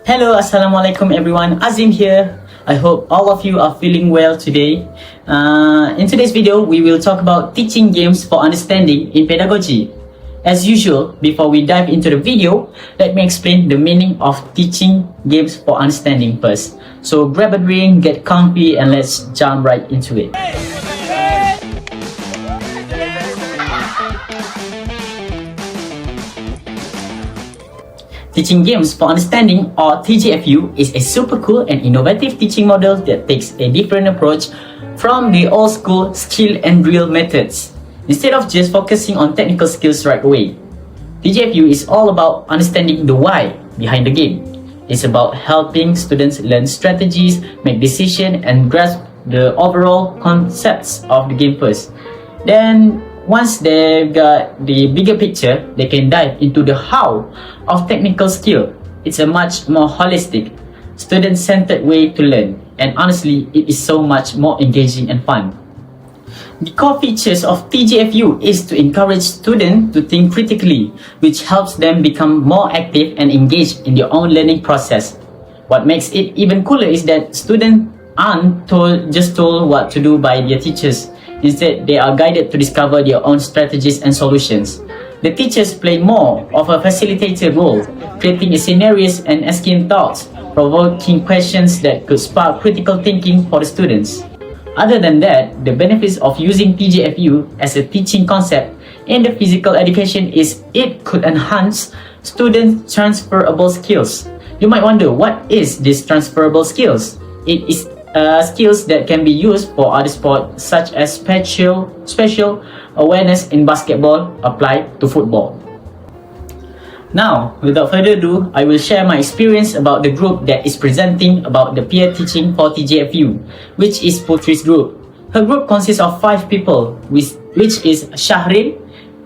Hello, Assalamualaikum everyone. Azim here. I hope all of you are feeling well today. In today's video, we will talk about teaching games for understanding in pedagogy. As usual, before we dive into the video, let me explain the meaning of teaching games for understanding first. So grab a drink, get comfy, and let's jump right into it. Teaching Games for Understanding, or TGFU, is a super cool and innovative teaching model that takes a different approach from the old school skill and drill methods. Instead of just focusing on technical skills right away, TGFU is all about understanding the why behind the game. It's about helping students learn strategies, make decisions, and grasp the overall concepts of the game first. Then, once they've got the bigger picture, they can dive into the how of technical skill. It's a much more holistic, student-centered way to learn, and honestly, it is so much more engaging and fun. The core features of TGFU is to encourage students to think critically, which helps them become more active and engaged in their own learning process. What makes it even cooler is that students aren't just told what to do by their teachers. Instead, they are guided to discover their own strategies and solutions. The teachers play more of a facilitator role, creating scenarios and asking thoughts, provoking questions that could spark critical thinking for the students. Other than that, the benefits of using TGFU as a teaching concept in the physical education is it could enhance students' transferable skills. You might wonder, what is this transferable skills? It is skills that can be used for other sports, such as spatial awareness in basketball applied to football. Now, without further ado, I will share my experience about the group that is presenting about the peer teaching for TGFU, which is Putri's group. Her group consists of 5 people, which is Shahril,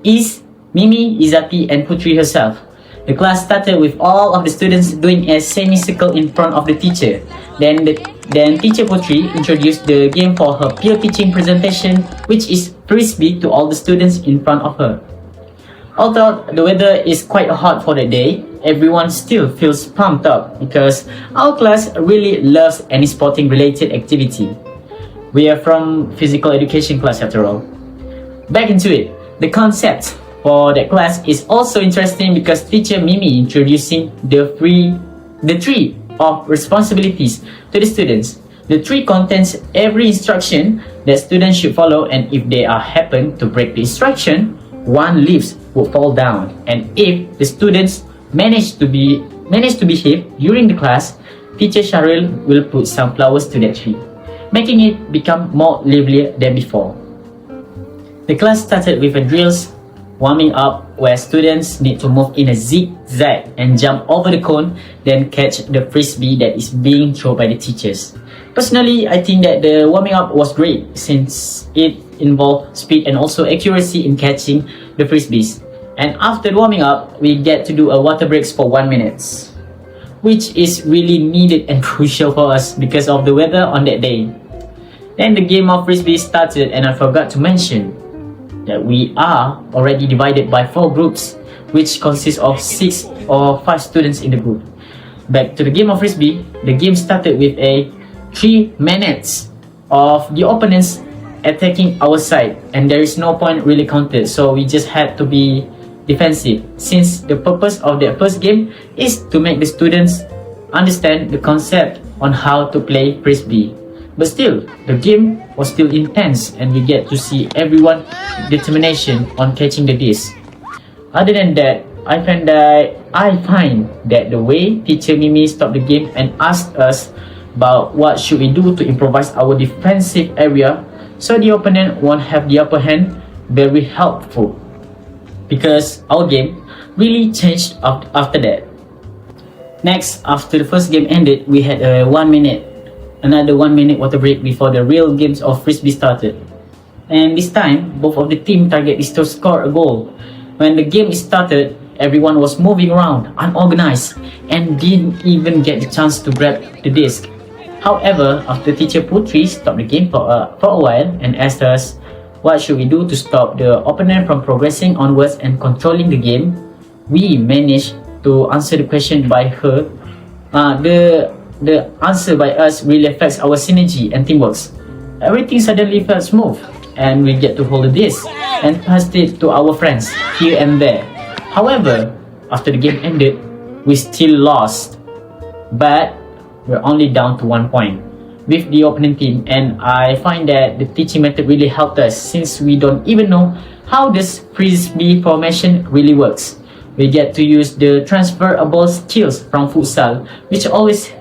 Is, Mimi, Izati, and Putri herself. The class started with all of the students doing a semicircle in front of the teacher. Then teacher Putri introduced the game for her peer teaching presentation, which is frisbee to all the students in front of her. Although the weather is quite hot for the day, everyone still feels pumped up because our class really loves any sporting related activity. We are from physical education class after all. Back into it, the concept for that class is also interesting because teacher Mimi introducing the tree of responsibilities to the students. The tree contains every instruction that students should follow, and if they happen to break the instruction, one leaf will fall down. And if the students manage to behave during the class, teacher Sharil will put some flowers to that tree, making it become more livelier than before. The class started with a drills warming up where students need to move in a zigzag and jump over the cone, then catch the frisbee that is being thrown by the teachers. Personally, I think that the warming up was great since it involved speed and also accuracy in catching the frisbees. And after warming up, we get to do a water breaks for 1 minute, which is really needed and crucial for us because of the weather on that day. Then the game of frisbee started, and I forgot to mention that we are already divided by 4 groups, which consists of 6 or 5 students in the group. Back to the game of frisbee, the game started with a 3 minutes of the opponents attacking our side, and there is no point really counted, so we just had to be defensive, since the purpose of the first game is to make the students understand the concept on how to play frisbee. But still, the game was still intense, and we get to see everyone's determination on catching the disc. Other than that, I find that the way teacher Mimi stopped the game and asked us about what should we do to improvise our defensive area so the opponent won't have the upper hand, very helpful, because our game really changed after that. Next, after the first game ended, we had another 1 minute water break before the real games of frisbee started. And this time, both of the team target is to score a goal. When the game started, everyone was moving around, unorganized, and didn't even get the chance to grab the disc. However, after teacher Putri stopped the game for a while and asked us what should we do to stop the opponent from progressing onwards and controlling the game, we managed to answer the question by her the answer by us really affects our synergy and teamwork. Everything suddenly felt smooth, and we get to hold this and pass it to our friends here and there. However, after the game ended, we still lost, but we're only down to 1 point with the opponent team, and I find that the teaching method really helped us since we don't even know how this frisbee formation really works. We get to use the transferable skills from futsal, which always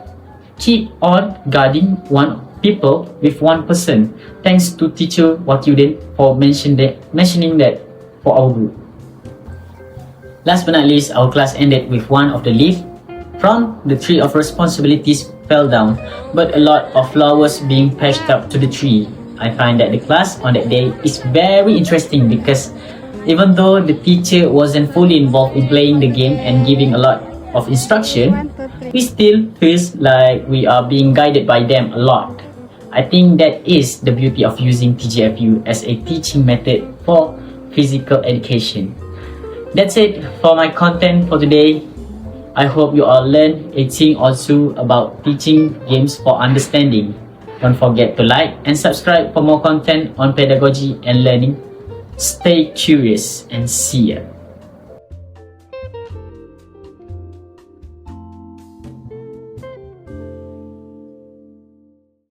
keep on guarding one people with one person. Thanks to teacher Wakyuden for mentioning that for our group. Last but not least, our class ended with one of the leaf from the tree of responsibilities fell down, but a lot of flowers being patched up to the tree. I find that the class on that day is very interesting because even though the teacher wasn't fully involved in playing the game and giving a lot of instruction, we still feels like we are being guided by them a lot. I think that is the beauty of using TGFU as a teaching method for physical education. That's it for my content for today. I hope you all learned a thing or two about teaching games for understanding. Don't forget to like and subscribe for more content on pedagogy and learning. Stay curious and see ya.